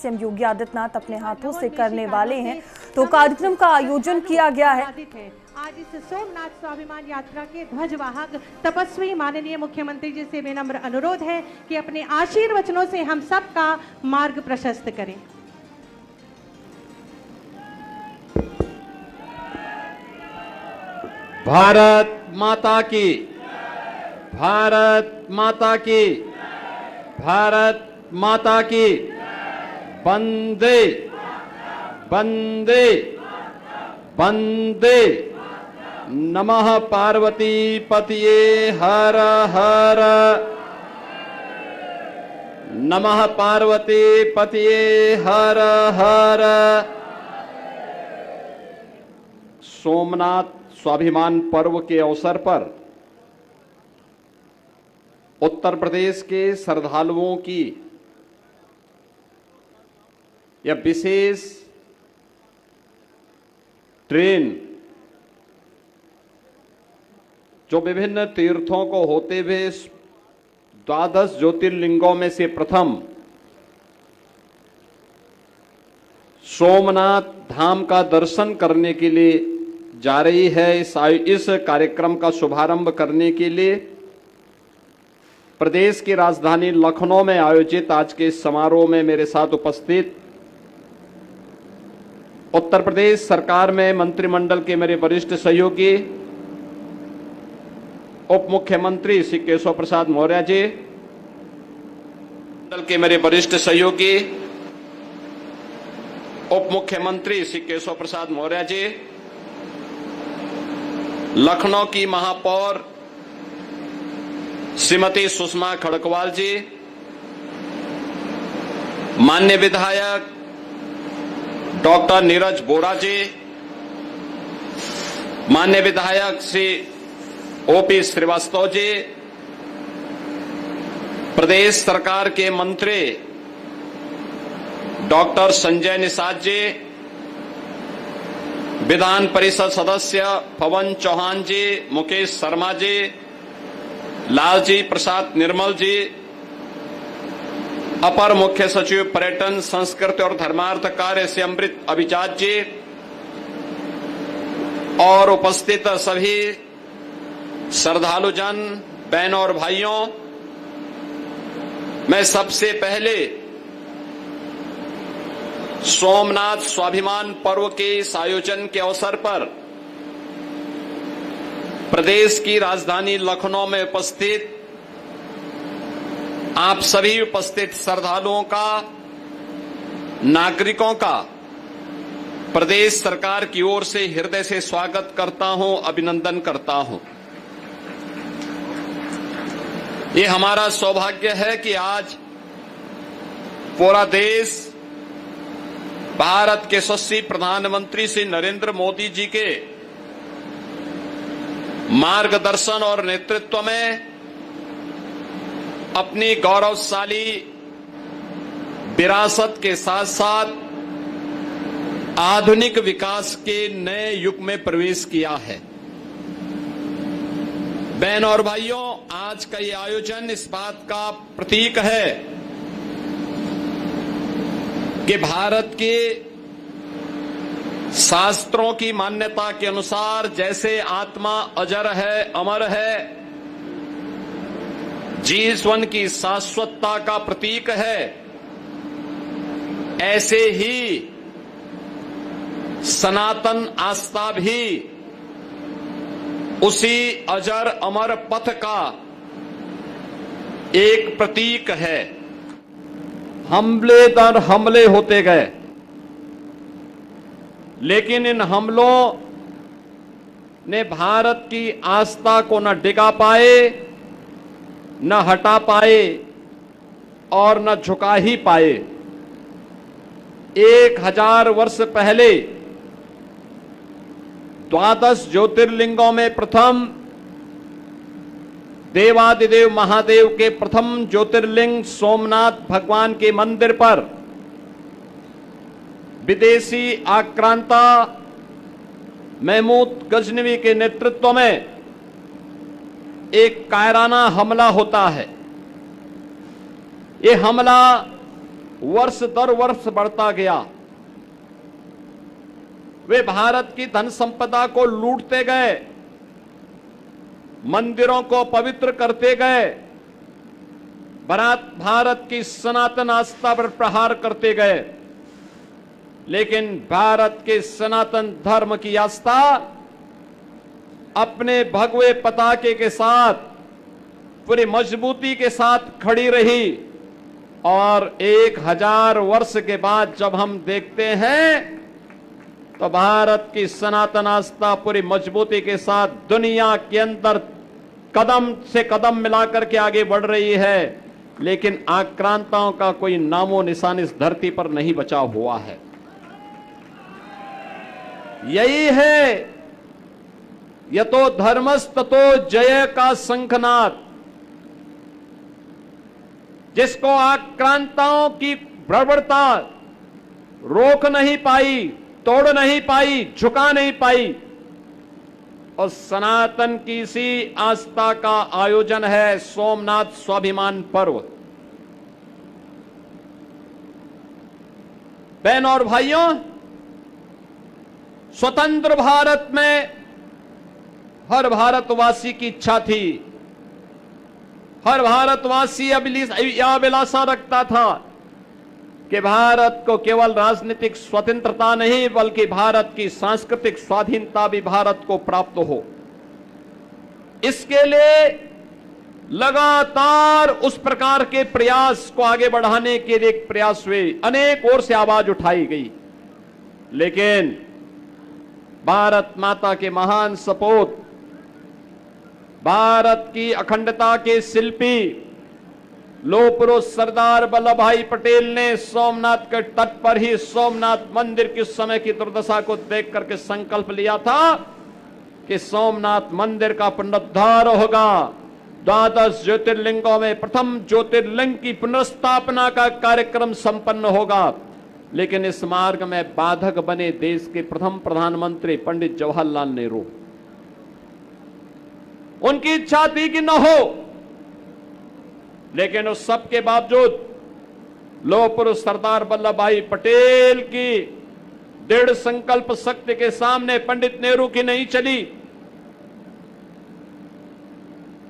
CM Yogi Adityanath अपने हाथों से करने वाले हैं, तो कार्यक्रम का आयोजन किया गया है। आज इस सोमनाथ स्वाभिमान यात्रा के ध्वजवाहक तपस्वी माननीय मुख्यमंत्री जी से विनम्र अनुरोध है कि अपने आशीर्वचनों से हम सबका मार्ग प्रशस्त करें। भारत माता की, भारत माता की, भारत माता की। वंदे वंदे वंदे। नमः पार्वती पतये हर हर। नमः पार्वती पतये हर हर। सोमनाथ स्वाभिमान पर्व के अवसर पर उत्तर प्रदेश के श्रद्धालुओं की यह विशेष ट्रेन जो विभिन्न तीर्थों को होते हुए 12 ज्योतिर्लिंगों में से प्रथम सोमनाथ धाम का दर्शन करने के लिए जा रही है। इस कार्यक्रम का शुभारंभ करने के लिए प्रदेश की राजधानी लखनऊ में आयोजित आज के इस समारोह में मेरे साथ उपस्थित उत्तर प्रदेश सरकार में मंत्रिमंडल के मेरे वरिष्ठ सहयोगी उप मुख्यमंत्री श्री केशव प्रसाद मौर्य जी, मंडल के मेरे वरिष्ठ सहयोगी उप मुख्यमंत्री श्री केशव प्रसाद मौर्य जी, लखनऊ की महापौर श्रीमती सुषमा खड़गवाल जी, माननीय विधायक डॉक्टर नीरज बोरा जी, माननीय विधायक श्री ओपी श्रीवास्तव जी, प्रदेश सरकार के मंत्री डॉक्टर संजय निषाद जी, विधान परिषद सदस्य पवन चौहान जी, मुकेश शर्मा जी, लालजी प्रसाद निर्मल जी, अपर मुख्य सचिव पर्यटन संस्कृति और धर्मार्थ कार्य से अमृत अभिजात जी और उपस्थित सभी श्रद्धालुजन, बहनों और भाइयों, मैं सबसे पहले सोमनाथ स्वाभिमान पर्व के इस आयोजन के अवसर पर प्रदेश की राजधानी लखनऊ में उपस्थित आप सभी उपस्थित श्रद्धालुओं का, नागरिकों का प्रदेश सरकार की ओर से हृदय से स्वागत करता हूं, अभिनंदन करता हूं। ये हमारा सौभाग्य है कि आज पूरा देश भारत के यशस्वी प्रधानमंत्री श्री नरेंद्र मोदी जी के मार्गदर्शन और नेतृत्व में अपनी गौरवशाली विरासत के साथ साथ आधुनिक विकास के नए युग में प्रवेश किया है। बहनों और भाइयों, आज का ये आयोजन इस बात का प्रतीक है कि भारत के शास्त्रों की मान्यता के अनुसार जैसे आत्मा अजर है, अमर है, जीवन की शाश्वतता का प्रतीक है, ऐसे ही सनातन आस्था भी उसी अजर अमर पथ का एक प्रतीक है। हमले दर हमले होते गए, लेकिन इन हमलों ने भारत की आस्था को न डिगा पाए, न हटा पाए और न झुका ही पाए। 1000 वर्ष पहले 12 ज्योतिर्लिंगों में प्रथम देवादिदेव महादेव के प्रथम ज्योतिर्लिंग सोमनाथ भगवान के मंदिर पर विदेशी आक्रांता महमूद गजनवी के नेतृत्व में एक कायराना हमला होता है। ये हमला वर्ष दर वर्ष बढ़ता गया। वे भारत की धन संपदा को लूटते गए, मंदिरों को पवित्र करते गए, भारत की सनातन आस्था पर प्रहार करते गए। लेकिन भारत के सनातन धर्म की आस्था अपने भगवे पताके के साथ पूरी मजबूती के साथ खड़ी रही। और 1000 वर्ष के बाद जब हम देखते हैं तो भारत की सनातन आस्था पूरी मजबूती के साथ दुनिया के अंदर कदम से कदम मिलाकर के आगे बढ़ रही है। लेकिन आक्रांताओं का कोई नामो निशान इस धरती पर नहीं बचा हुआ है। यही है यतो धर्मस् ततो जय का शंखनाद, जिसको आक्रांताओं की बर्बरता रोक नहीं पाई, तोड़ नहीं पाई, झुका नहीं पाई। और सनातन की इसी आस्था का आयोजन है सोमनाथ स्वाभिमान पर्व। बहनों और भाइयों, स्वतंत्र भारत में हर भारतवासी की इच्छा थी, हर भारतवासी अभिलाषा रखता था कि भारत को केवल राजनीतिक स्वतंत्रता नहीं बल्कि भारत की सांस्कृतिक स्वाधीनता भी भारत को प्राप्त हो। इसके लिए लगातार उस प्रकार के प्रयास को आगे बढ़ाने के लिए प्रयास हुए, अनेक ओर से आवाज उठाई गई। लेकिन भारत माता के महान सपूत, भारत की अखंडता के शिल्पी लोह पुरुष सरदार वल्लभ भाई पटेल ने सोमनाथ के तट पर ही सोमनाथ मंदिर की उस समय की दुर्दशा को देख करके संकल्प लिया था कि सोमनाथ मंदिर का पुनरुद्धार होगा। 12 ज्योतिर्लिंगों में प्रथम ज्योतिर्लिंग की पुनर्स्थापना का कार्यक्रम संपन्न होगा। लेकिन इस मार्ग में बाधक बने देश के प्रथम प्रधानमंत्री पंडित जवाहरलाल नेहरू। उनकी इच्छा थी कि न हो, लेकिन उस सब के बावजूद लोह पुरुष सरदार वल्लभ भाई पटेल की दृढ़ संकल्प शक्ति के सामने पंडित नेहरू की नहीं चली।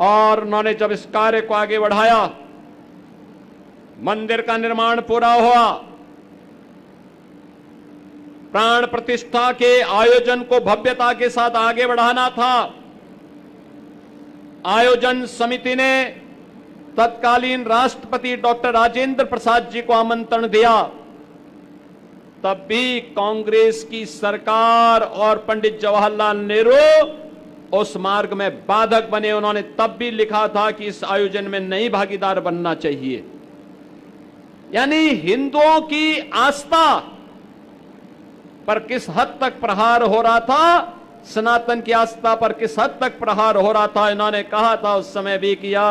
और उन्होंने जब इस कार्य को आगे बढ़ाया, मंदिर का निर्माण पूरा हुआ, प्राण प्रतिष्ठा के आयोजन को भव्यता के साथ आगे बढ़ाना था। आयोजन समिति ने तत्कालीन राष्ट्रपति डॉक्टर राजेंद्र प्रसाद जी को आमंत्रण दिया। तब भी कांग्रेस की सरकार और पंडित जवाहरलाल नेहरू उस मार्ग में बाधक बने। उन्होंने तब भी लिखा था कि इस आयोजन में नई भागीदार बनना चाहिए। यानी हिंदुओं की आस्था पर किस हद तक प्रहार हो रहा था, सनातन की आस्था पर किस हद तक प्रहार हो रहा था। इन्होंने कहा था उस समय भी किया,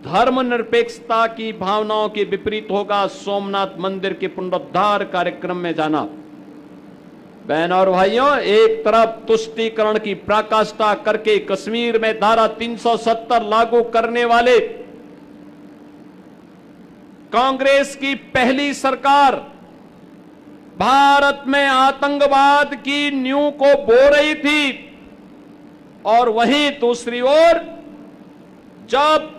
धर्मनिरपेक्षता की भावनाओं के विपरीत होगा सोमनाथ मंदिर के पुनरुद्धार कार्यक्रम में जाना। बहनों और भाइयों, एक तरफ तुष्टीकरण की पराकाष्ठा करके कश्मीर में धारा 370 लागू करने वाले कांग्रेस की पहली सरकार भारत में आतंकवाद की नींव को बो रही थी, और वहीं दूसरी ओर जब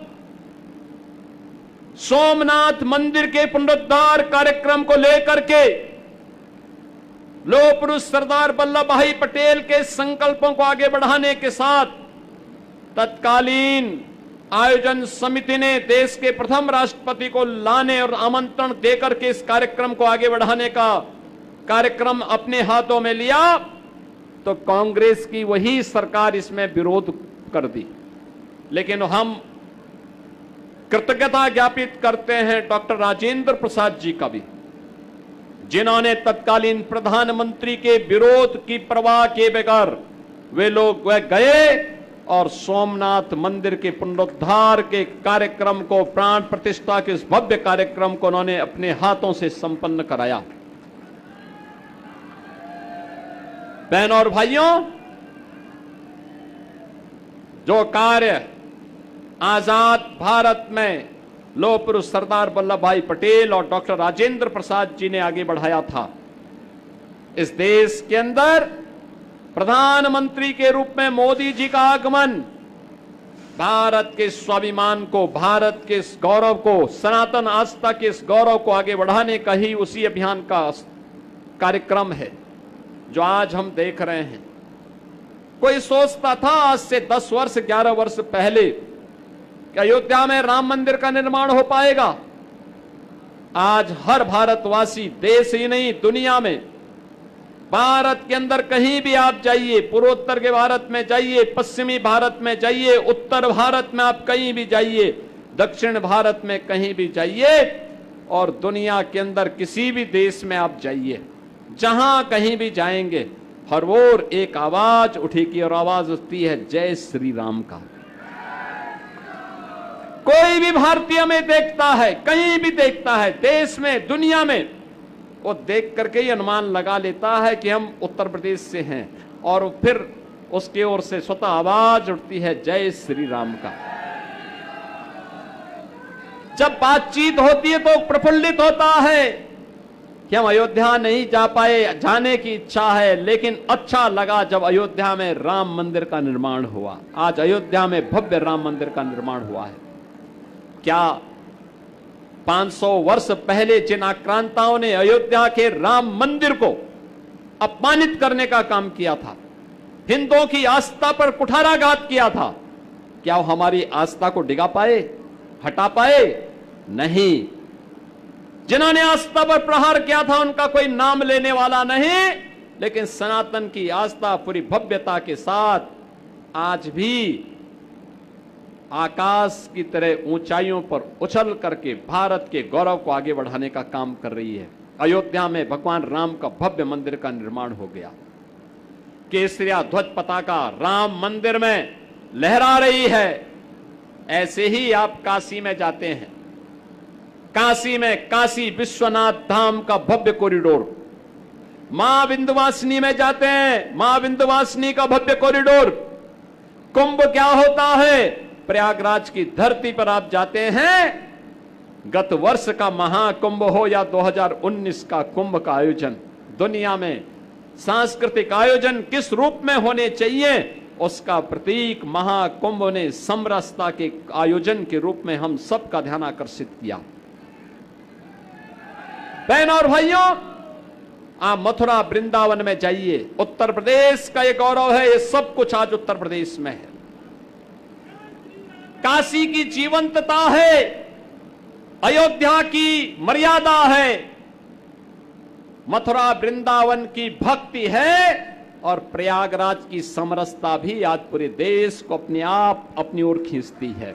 सोमनाथ मंदिर के पुनरुद्धार कार्यक्रम को लेकर के लोह पुरुष सरदार वल्लभ भाई पटेल के संकल्पों को आगे बढ़ाने के साथ तत्कालीन आयोजन समिति ने देश के प्रथम राष्ट्रपति को लाने और आमंत्रण देकर के इस कार्यक्रम को आगे बढ़ाने का कार्यक्रम अपने हाथों में लिया, तो कांग्रेस की वही सरकार इसमें विरोध कर दी। लेकिन हम कृतज्ञता ज्ञापित करते हैं डॉक्टर राजेंद्र प्रसाद जी का भी, जिन्होंने तत्कालीन प्रधानमंत्री के विरोध की परवाह किए बगैर वे लोग वह गए और सोमनाथ मंदिर के पुनरुद्धार के कार्यक्रम को, प्राण प्रतिष्ठा के इस भव्य कार्यक्रम को उन्होंने अपने हाथों से संपन्न कराया। बहनों और भाइयों, जो कार्य आजाद भारत में लौह पुरुष सरदार वल्लभ भाई पटेल और डॉक्टर राजेंद्र प्रसाद जी ने आगे बढ़ाया था। इस देश के अंदर प्रधानमंत्री के रूप में मोदी जी का आगमन भारत के स्वाभिमान को, भारत के इस गौरव को, सनातन आस्था के इस गौरव को आगे बढ़ाने का ही उसी अभियान का कार्यक्रम है जो आज हम देख रहे हैं। कोई सोचता था आज से 10 वर्ष 11 वर्ष पहले कि अयोध्या में राम मंदिर का निर्माण हो पाएगा। आज हर भारतवासी, देश ही नहीं दुनिया में, भारत के अंदर कहीं भी आप जाइए, पूर्वोत्तर के भारत में जाइए, पश्चिमी भारत में जाइए, उत्तर भारत में आप कहीं भी जाइए, दक्षिण भारत में कहीं भी जाइए, और दुनिया के अंदर किसी भी देश में आप जाइए, जहां कहीं भी जाएंगे हर ओर एक आवाज उठेगी और आवाज उठती है जय श्री राम का। कोई भी भारतीय में देखता है, कहीं भी देखता है, देश में दुनिया में, वो देख करके ही अनुमान लगा लेता है कि हम उत्तर प्रदेश से हैं, और फिर उसकी ओर से स्वतः आवाज उठती है जय श्री राम का। जब बातचीत होती है तो प्रफुल्लित होता है कि हम अयोध्या नहीं जा पाए, जाने की इच्छा है, लेकिन अच्छा लगा जब अयोध्या में राम मंदिर का निर्माण हुआ। आज अयोध्या में भव्य राम मंदिर का निर्माण हुआ है। क्या 500 वर्ष पहले जिन आक्रांताओं ने अयोध्या के राम मंदिर को अपमानित करने का काम किया था, हिंदुओं की आस्था पर कुठाराघात किया था, क्या वो हमारी आस्था को डिगा पाए, हटा पाए? नहीं। जिन्होंने आस्था पर प्रहार किया था उनका कोई नाम लेने वाला नहीं, लेकिन सनातन की आस्था पूरी भव्यता के साथ आज भी आकाश की तरह ऊंचाइयों पर उछल करके भारत के गौरव को आगे बढ़ाने का काम कर रही है। अयोध्या में भगवान राम का भव्य मंदिर का निर्माण हो गया। केसरिया ध्वज पताका राम मंदिर में लहरा रही है। ऐसे ही आप काशी में जाते हैं, काशी में काशी विश्वनाथ धाम का भव्य कॉरिडोर, मां विंध्यवासिनी में जाते हैं, मां विंध्यवासिनी का भव्य कॉरिडोर। कुंभ क्या होता है, प्रयागराज की धरती पर आप जाते हैं, गत वर्ष का महाकुंभ हो या 2019 का कुंभ का आयोजन, दुनिया में सांस्कृतिक आयोजन किस रूप में होने चाहिए उसका प्रतीक महाकुंभ ने समरसता के आयोजन के रूप में हम सबका ध्यान आकर्षित किया। बहनों और भाइयों, आप मथुरा वृंदावन में जाइए, उत्तर प्रदेश का ये गौरव है, ये सब कुछ आज उत्तर प्रदेश में है। काशी की जीवंतता है, अयोध्या की मर्यादा है, मथुरा वृंदावन की भक्ति है, और प्रयागराज की समरसता भी आज पूरे देश को अपने आप अपनी ओर खींचती है।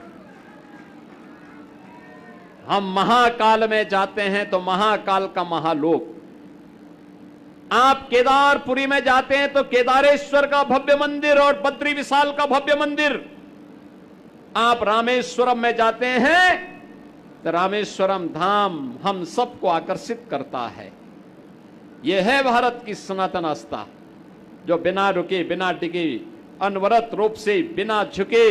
हम महाकाल में जाते हैं तो महाकाल का महालोक, आप केदारपुरी में जाते हैं तो केदारेश्वर का भव्य मंदिर और बद्री विशाल का भव्य मंदिर, आप रामेश्वरम में जाते हैं तो रामेश्वरम धाम हम सबको आकर्षित करता है। यह है भारत की सनातन आस्था जो बिना रुके, बिना टिके, अनवरत रूप से, बिना झुके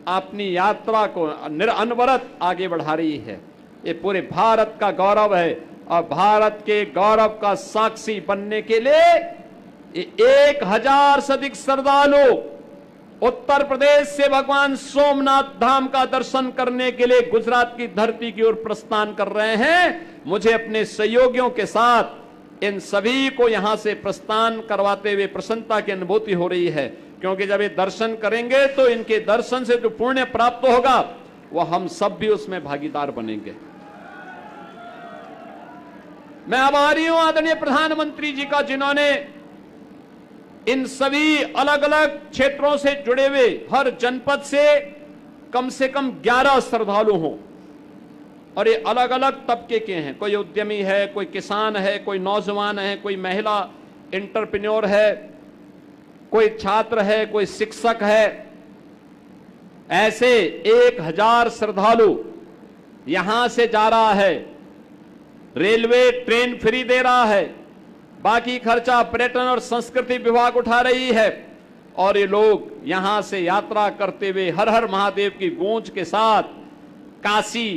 अपनी यात्रा को अनवरत आगे बढ़ा रही है। ये पूरे भारत का गौरव है, और भारत के गौरव का साक्षी बनने के लिए 1000 से अधिक श्रद्धालु उत्तर प्रदेश से भगवान सोमनाथ धाम का दर्शन करने के लिए गुजरात की धरती की ओर प्रस्थान कर रहे हैं। मुझे अपने सहयोगियों के साथ इन सभी को यहां से प्रस्थान करवाते हुए प्रसन्नता की अनुभूति हो रही है, क्योंकि जब ये दर्शन करेंगे तो इनके दर्शन से जो पुण्य प्राप्त होगा वो हम सब भी उसमें भागीदार बनेंगे। मैं आभारी हूं आदरणीय प्रधानमंत्री जी का, जिन्होंने इन सभी अलग अलग क्षेत्रों से जुड़े हुए हर जनपद से कम 11 श्रद्धालु हों, और ये अलग अलग तबके के हैं। कोई उद्यमी है, कोई किसान है, कोई नौजवान है, कोई महिला एंटरप्रेन्योर है, कोई छात्र है, कोई शिक्षक है। ऐसे 1000 श्रद्धालु यहां से जा रहा है। रेलवे ट्रेन फ्री दे रहा है, बाकी खर्चा पर्यटन और संस्कृति विभाग उठा रही है, और ये लोग यहां से यात्रा करते हुए हर हर महादेव की गूंज के साथ काशी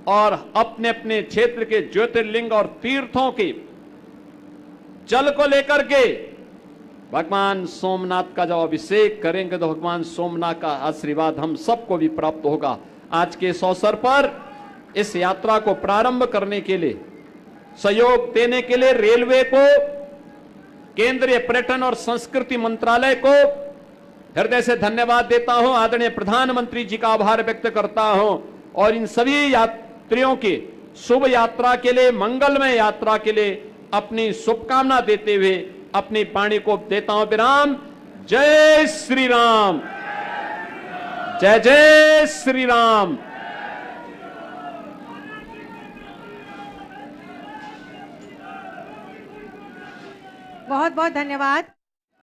और अपने अपने क्षेत्र के ज्योतिर्लिंग और तीर्थों के जल को लेकर के भगवान सोमनाथ का जब अभिषेक करेंगे तो भगवान सोमनाथ का आशीर्वाद हम सबको भी प्राप्त होगा। आज के इस अवसर पर इस यात्रा को प्रारंभ करने के लिए, सहयोग देने के लिए रेलवे को, केंद्रीय पर्यटन और संस्कृति मंत्रालय को हृदय से धन्यवाद देता हूं। आदरणीय प्रधानमंत्री जी का आभार व्यक्त करता हूं और इन सभी यात्रियों की शुभ यात्रा के लिए, मंगलमय यात्रा के लिए अपनी शुभकामना देते हुए अपनी वाणी को देता हूं विराम। जय श्री राम, जय जय श्री राम। बहुत बहुत धन्यवाद।